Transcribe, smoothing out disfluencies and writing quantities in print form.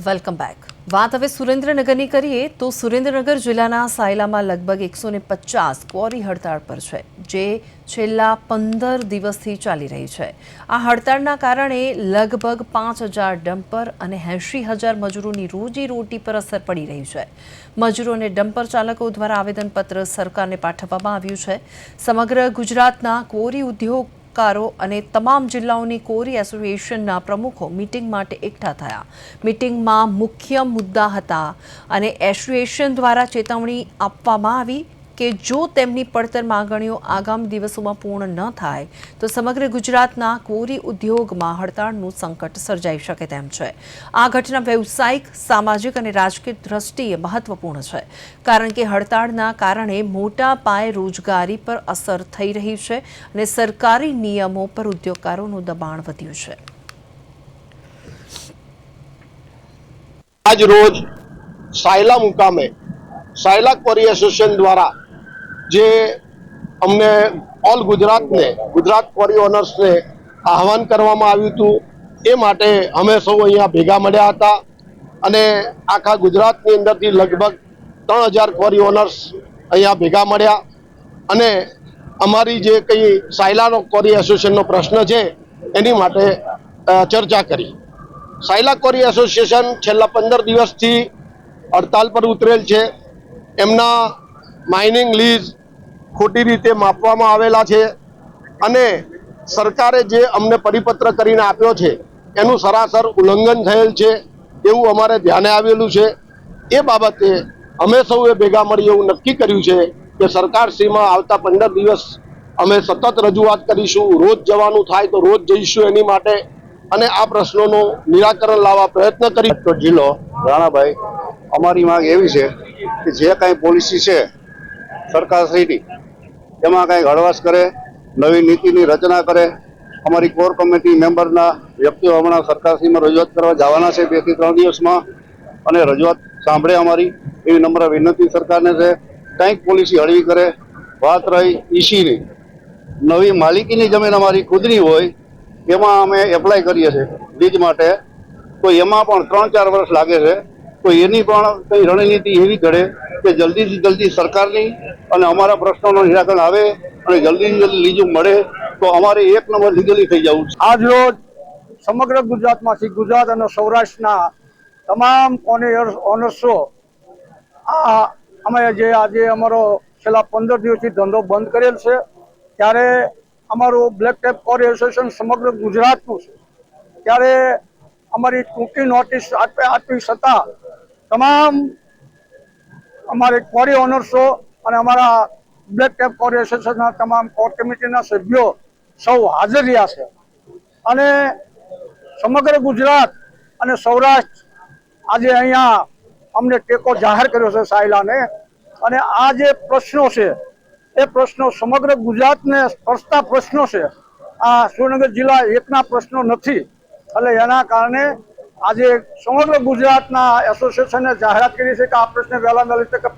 Welcome back. વાત હવે સુરેન્દ્રનગરની કરીએ તો સુરેન્દ્રનગર જિલ્લાના સાયલામાં લગભગ 150 ક્વોરી હડતાળ પર છે, જે છેલ્લા 15 દિવસથી ચાલી રહી છે। આ હડતાળના કારણે લગભગ 5000 ડમ્પર અને 80,000 મજૂરોની રોજીરોટી પર અસર પડી રહી છે। મજૂરો અને ડમ્પર ચાલકો દ્વારા આવેદનપત્ર સરકારને પાઠવવામાં આવ્યું છે। સમગ્ર ગુજરાતના ક્વોરી ઉદ્યોગ અને તમામ જિલ્લાઓની ક્વોરી એસોસિએશનના પ્રમુખો મીટિંગ માટે એકઠા થયા। મીટિંગમાં મુખ્ય મુદ્દા હતા અને એસોસિએશન દ્વારા ચેતવણી આપવામાં આવી કે જો તેમની પડતર માંગણીઓ આગામી દિવસોમાં પૂર્ણ ન થાય તો સમગ્ર ગુજરાતના ક્વોરી ઉદ્યોગમાં હડતાળનું સંકટ સર્જાઈ શકે તેમ છે। આ ઘટના વ્યવસાયિક, સામાજિક અને રાજકીય દ્રષ્ટિએ મહત્વપૂર્ણ છે, કારણ કે હડતાળના કારણે મોટા પાયે રોજગારી પર અસર થઈ રહી છે અને સરકારી નિયમો પર ઉદ્યોગકારોનું દબાણ વધ્યું છે। આજ રોજ સાયલા મુકામે સાયલા ક્વોરી એસોસિએશન દ્વારા જે અમને ઓલ ગુજરાત ક્વોરી ઓનર્સને આહવાન કરવામાં આવ્યું હતું, એ માટે અમે સૌ અહીંયા ભેગા મળ્યા હતા અને આખા ગુજરાતની અંદરથી લગભગ 3000 ક્વોરી ઓનર્સ અહીંયા ભેગા મળ્યા અને અમારી જે કંઈ સાયલાનો ક્વોરી એસોસિએશનનો પ્રશ્ન છે એની માટે ચર્ચા કરી। સાયલા ક્વોરી એસોસિએશન છેલ્લા 15 દિવસથી હડતાલ પર ઉતરેલ છે। એમના માઇનિંગ લીઝ ખોટી રીતે માપવામાં આવેલા છે અને સરકારે જે અમને પરિપત્ર કરીને આપ્યો છે એનું સરાસર ઉલ્લંઘન થયેલ છે એવું અમારે ધ્યાને આવેલું છે। એ બાબતે અમે સૌએ ભેગા મળી એવું નક્કી કર્યું છે કે સરકારશ્રીમાં આવતા 15 દિવસ અમે સતત રજૂઆત કરીશું। રોજ જવાનું થાય તો રોજ જઈશું એની માટે અને આ પ્રશ્નોનું નિરાકરણ લાવવા પ્રયત્ન કરી। તો જિલ્લો રાણાભાઈ, અમારી માંગ એવી છે કે જે કાંઈ પોલિસી છે સરકારશ્રીની એમાં કાંઈક હળવાશ કરે, નવી નીતિની રચના કરે। અમારી કોર કમિટી મેમ્બરના વ્યક્તિઓ હમણાં સરકારશ્રીમાં રજૂઆત કરવા જવાના છે 2 થી 3 દિવસમાં અને રજૂઆત સાંભળે અમારી એવી નમ્ર વિનંતી સરકારને છે। કંઈક પોલિસી હળવી કરે। વાત રહી ઈસીની, નવી માલિકીની જમીન અમારી ખુદની હોય એમાં અમે એપ્લાય કરીએ છીએ લીઝ માટે, તો એમાં પણ 3-4 વર્ષ લાગે છે। તો એની પણ કઈ રણનીતિ એવી ઘડે કે જલ્દીથી જલ્દી સરકારની અને અમારા પ્રશ્નોનું નિરાકરણ આવે અને જલ્દીથી જલ્દી લીઝ મળે તો અમારે 1 નંબર લીગલી થઈ જવું છે। આજ રોજ સમગ્ર ગુજરાતમાંથી, ગુજરાત અને સૌરાષ્ટ્રના તમામ ઓનર્સો અમે જે આજે અમારો છેલ્લા 15 દિવસથી ધંધો બંધ કરેલ છે, ત્યારે અમારું બ્લેક ટેપ ક્વોરી એસોસિએશન સમગ્ર ગુજરાતનું છે, ત્યારે અમારી ટૂંકી નોટિસ આપી છતાં તમામ અમારે ક્વોરી ઓનર્સો અને અમારા બ્લેક ટેપ ક્વોરી એસોસિએશનના તમામ કોર કમિટીના સભ્યો સૌ હાજર રહ્યા છે અને સમગ્ર ગુજરાત અને સૌરાષ્ટ્ર આજે અહીંયા અમને ટેકો જાહેર કર્યો છે સાયલાને। અને આ જે પ્રશ્નો છે એ પ્રશ્નો સમગ્ર ગુજરાતને સ્પર્શતા પ્રશ્નો છે। આ સુરેન્દ્રનગર જિલ્લા એકના પ્રશ્નો નથી, એટલે એના કારણે આજે સમગ્ર ગુજરાતના એસોસિએશને જાહેરાત કરી છે કે આ પ્રશ્ને વહેલા વહેલી તકે